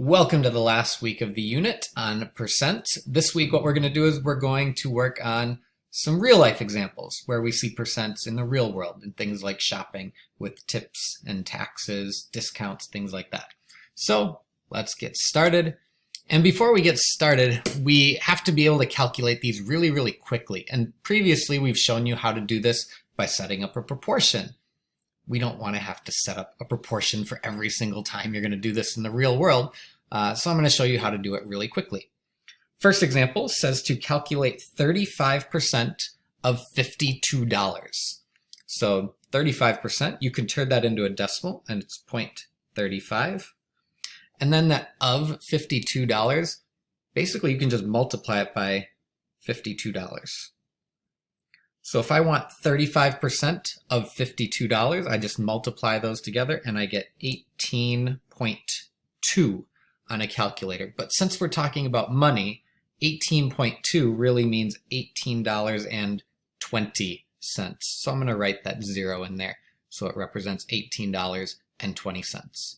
Welcome to the last week of the unit on percent. This week what we're going to do is we're going to work on some real life examples where we see percents in the real world and things like shopping with tips and taxes, discounts, things like that. So let's get started. And before we get started, we have to be able to calculate these really quickly. And previously we've shown you how to do this by setting up a proportion. We don't want to have to set up a proportion for every single time you're going to do this in the real world. So I'm going to show you how to do it really quickly. First example says to calculate 35% of $52. So 35%, you can turn that into a decimal and it's 0.35. And then that of $52, basically you can just multiply it by $52. So if I want 35% of $52, I just multiply those together and I get 18.2 on a calculator. But since we're talking about money, 18.2 really means $18.20. So I'm going to write that 0 in there. So it represents $18.20.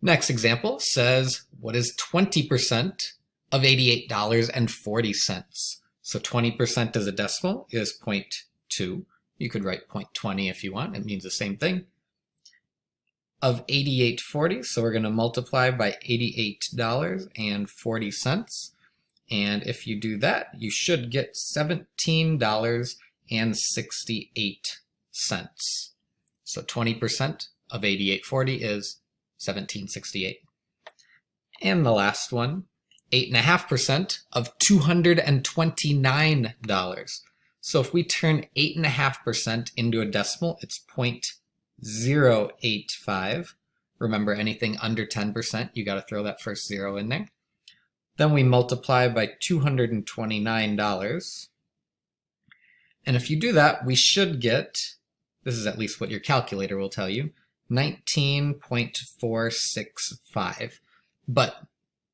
Next example says, what is 20% of $88.40? So 20% as a decimal is 0.2. You could write 0.20 if you want. It means the same thing. Of 88.40, so we're going to multiply by $88.40. And if you do that, you should get $17.68. So 20% of 88.40 is $17.68. And the last one, 8.5% of $229. So if we turn 8.5% into a decimal, it's 0.085. Remember, anything under 10%, you got to throw that first 0 in there. Then we multiply by $229. And if you do that, we should get, this is at least what your calculator will tell you, 19.465. But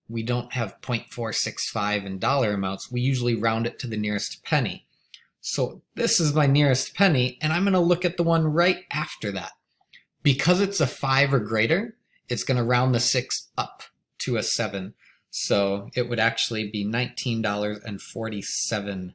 we don't have 0.465 in dollar amounts. We usually round it to the nearest penny. So this is my nearest penny, and I'm going to look at the one right after that. Because it's a 5 or greater, it's going to round the 6 up to a 7. So it would actually be $19.47.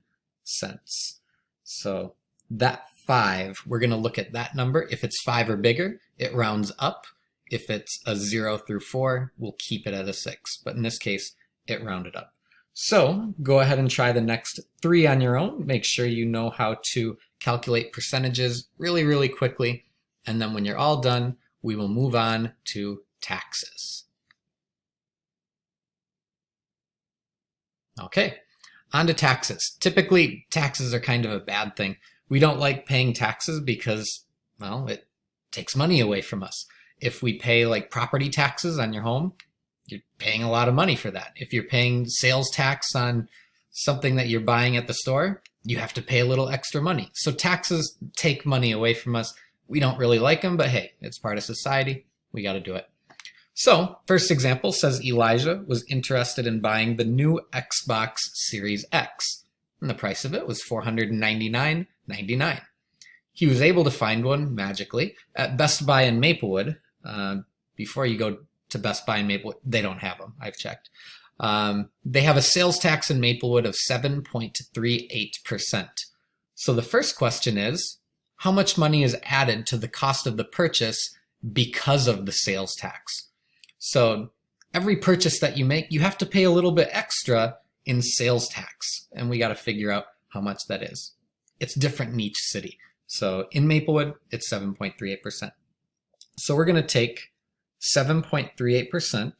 So that 5, we're going to look at that number. If it's 5 or bigger, it rounds up. If it's a 0 through 4, we'll keep it at a 6. But in this case, it rounded up. So go ahead and try the next 3 on your own. Make sure you know how to calculate percentages really quickly. And then when you're all done, we will move on to taxes. Okay, on to taxes. Typically, taxes are kind of a bad thing. We don't like paying taxes because, well, it takes money away from us. If we pay like property taxes on your home, you're paying a lot of money for that. If you're paying sales tax on something that you're buying at the store, you have to pay a little extra money. So taxes take money away from us. We don't really like them, but hey, it's part of society. We got to do it. So first example says Elijah was interested in buying the new Xbox Series X, and the price of it was $499.99. He was able to find one magically at Best Buy in Maplewood. Before you go to Best Buy in Maplewood, they don't have them. I've checked. They have a sales tax in Maplewood of 7.38%. So the first question is, how much money is added to the cost of the purchase because of the sales tax? So every purchase that you make, you have to pay a little bit extra in sales tax. And we got to figure out how much that is. It's different in each city. So in Maplewood, it's 7.38%. So we're going to take 7.38%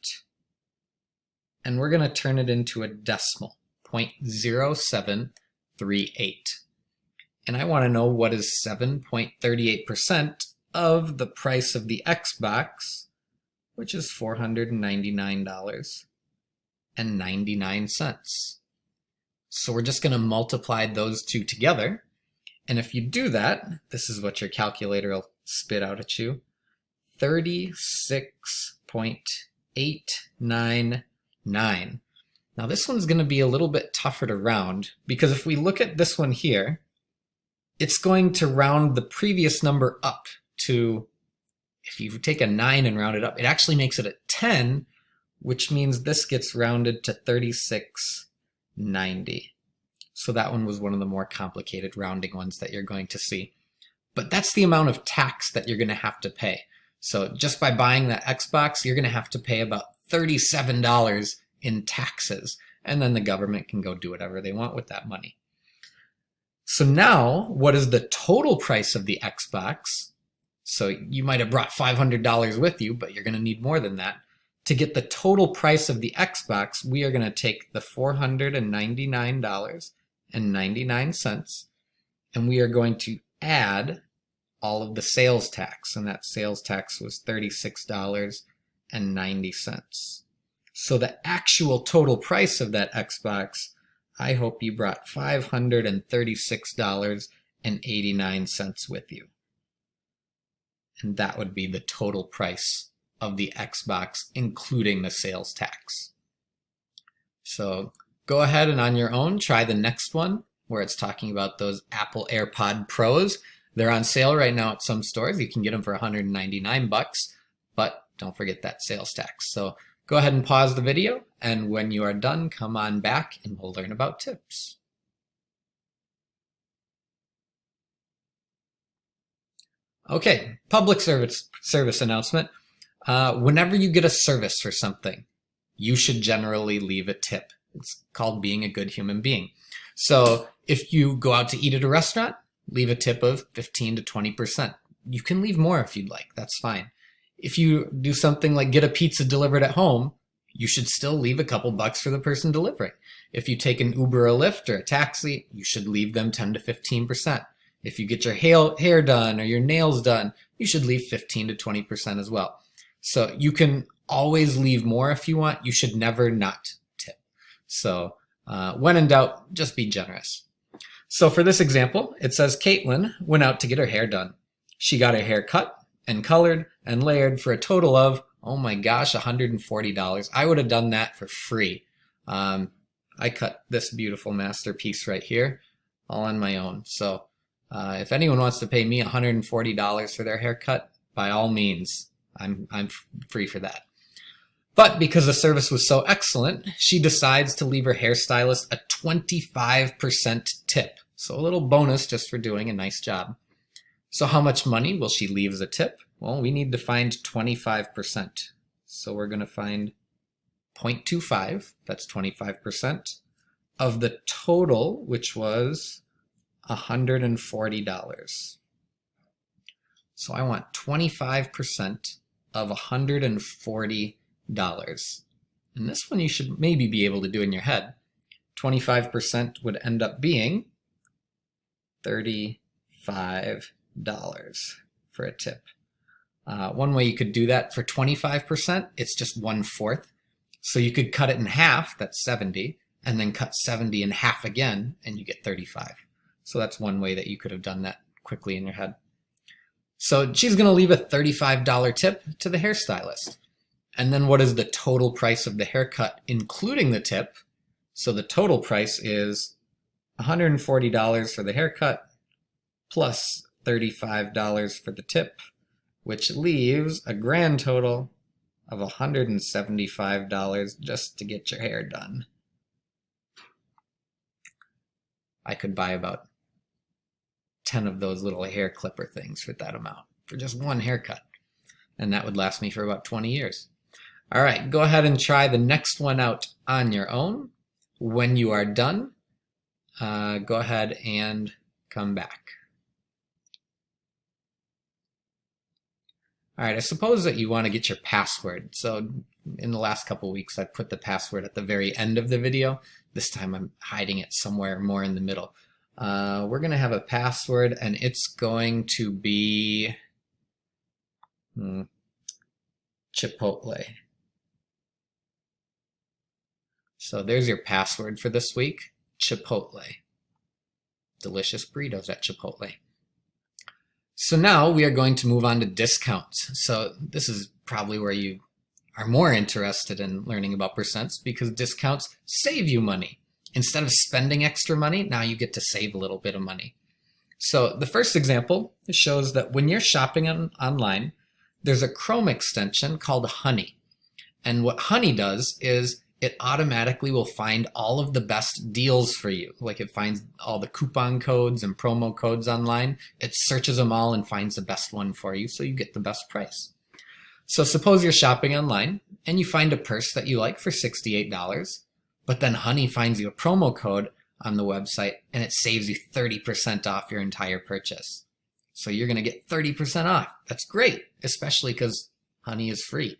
and we're going to turn it into a decimal, 0.0738. And I want to know what is 7.38% of the price of the Xbox, which is $499.99. So we're just going to multiply those two together. And if you do that, this is what your calculator will spit out at you. 36.899. Now this one's going to be a little bit tougher to round because if we look at this one here, it's going to round the previous number up to, if you take a 9 and round it up, it actually makes it a 10, which means this gets rounded to 36.90. So that one was one of the more complicated rounding ones that you're going to see. But that's the amount of tax that you're going to have to pay. So just by buying that Xbox, you're going to have to pay about $37 in taxes. And then the government can go do whatever they want with that money. So now, what is the total price of the Xbox? So you might have brought $500 with you, but you're going to need more than that. To get the total price of the Xbox, we are going to take the $499.99, and we are going to add all of the sales tax, and that sales tax was $36.90. So the actual total price of that Xbox, I hope you brought $536.89 with you. And that would be the total price of the Xbox, including the sales tax. So go ahead and on your own, try the next one where it's talking about those Apple AirPod Pros. They're on sale right now at some stores. You can get them for $199, but don't forget that sales tax. So go ahead and pause the video, and when you are done, come on back and we'll learn about tips. Okay, public service announcement. Whenever you get a service for something, you should generally leave a tip. It's called being a good human being. So if you go out to eat at a restaurant, leave a tip of 15 to 20%. You can leave more if you'd like, that's fine. If you do something like get a pizza delivered at home, you should still leave a couple bucks for the person delivering. If you take an Uber or a Lyft or a taxi, you should leave them 10 to 15%. If you get your hair done or your nails done, you should leave 15 to 20% as well. So you can always leave more if you want. You should never not tip. So when in doubt, just be generous. So for this example, it says Caitlin went out to get her hair done. She got her hair cut and colored and layered for a total of, oh my gosh, $140. I would have done that for free. I cut this beautiful masterpiece right here all on my own. So if anyone wants to pay me $140 for their haircut, by all means, I'm free for that. But because the service was so excellent, she decides to leave her hairstylist a 25% tip. So a little bonus just for doing a nice job. So how much money will she leave as a tip? Well, we need to find 25%. So we're going to find 0.25, that's 25%, of the total, which was $140. So I want 25% of $140. And this one you should maybe be able to do in your head. 25% would end up being $35 for a tip. One way you could do that for 25%, it's just 1/4. So you could cut it in half, that's 70, and then cut 70 in half again, and you get 35. So that's one way that you could have done that quickly in your head. So she's going to leave a $35 tip to the hairstylist. And then what is the total price of the haircut, including the tip? So the total price is $140 for the haircut plus $35 for the tip, which leaves a grand total of $175 just to get your hair done. I could buy about 10 of those little hair clipper things for that amount, for just one haircut. And that would last me for about 20 years. All right, go ahead and try the next one out on your own. When you are done, go ahead and come back. All right, I suppose that you want to get your password. So in the last couple of weeks, I put the password at the very end of the video. This time I'm hiding it somewhere more in the middle. We're going to have a password, and it's going to be Chipotle. So there's your password for this week, Chipotle. Delicious burritos at Chipotle. So now we are going to move on to discounts. So this is probably where you are more interested in learning about percents, because discounts save you money. Instead of spending extra money, now you get to save a little bit of money. So the first example shows that when you're shopping online, there's a Chrome extension called Honey. And what Honey does is it automatically will find all of the best deals for you. Like it finds all the coupon codes and promo codes online. It searches them all and finds the best one for you so you get the best price. So suppose you're shopping online and you find a purse that you like for $68, but then Honey finds you a promo code on the website and it saves you 30% off your entire purchase. So you're going to get 30% off. That's great, especially because Honey is free.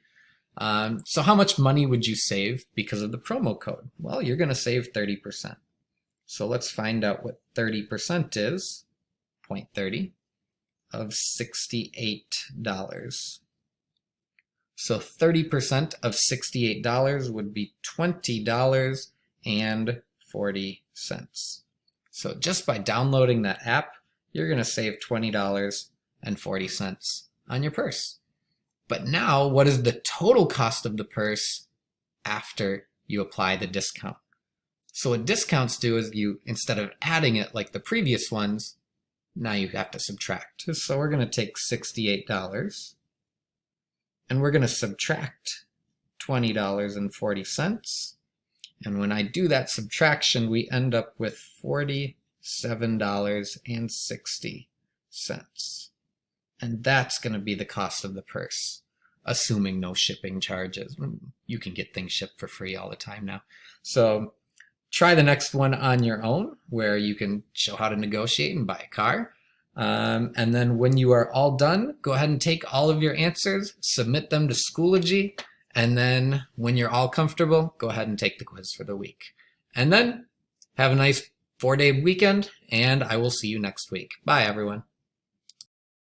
So how much money would you save because of the promo code? Well, you're going to save 30%. So let's find out what 30% is. 0.30 of $68. So 30% of $68 would be $20.40. So just by downloading that app, you're going to save $20.40 on your purse. But now, what is the total cost of the purse after you apply the discount? So what discounts do is you, instead of adding it like the previous ones, now you have to subtract. So we're going to take $68 and we're going to subtract $20.40. And when I do that subtraction, we end up with $47.60. And that's going to be the cost of the purse, assuming no shipping charges. You can get things shipped for free all the time now. So try the next one on your own, where you can show how to negotiate and buy a car. And then when you are all done, go ahead and take all of your answers, submit them to Schoology, and then when you're all comfortable, go ahead and take the quiz for the week. And then have a nice 4-day weekend, and I will see you next week. Bye, everyone.